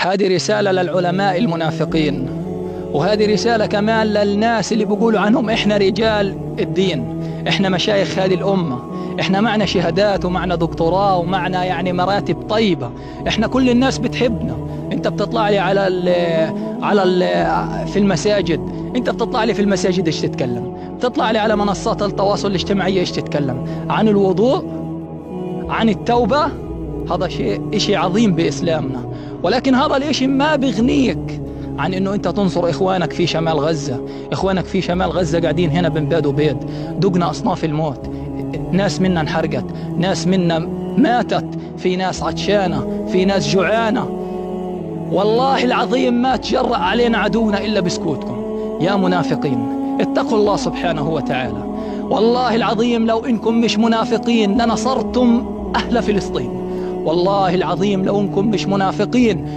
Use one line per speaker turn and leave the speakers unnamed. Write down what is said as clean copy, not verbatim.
هذه رسالة للعلماء المنافقين، وهذه رسالة كمان للناس اللي بيقولوا عنهم إحنا رجال الدين، إحنا مشايخ هذه الأمة، إحنا معنا شهادات ومعنا دكتوراه ومعنا يعني مراتب طيبة، إحنا كل الناس بتحبنا. أنت بتطلع لي في المساجد، أنت بتطلع لي في المساجد إيش تتكلم؟ بتطلع لي على منصات التواصل الاجتماعي إيش تتكلم؟ عن الوضوء، عن التوبة. هذا شيء عظيم بإسلامنا، ولكن هذا الإشي ما بغنيك عن إنه أنت تنصر إخوانك في شمال غزة. إخوانك في شمال غزة قاعدين هنا بين بيد وبيد، دقنا أصناف الموت، ناس منا انحرقت، ناس منا ماتت، في ناس عطشانة، في ناس جوعانة. والله العظيم ما تجرأ علينا عدونا إلا بسكوتكم يا منافقين. اتقوا الله سبحانه وتعالى. والله العظيم لو إنكم مش منافقين لنصرتم أهل فلسطين. والله العظيم لو إنكم مش منافقين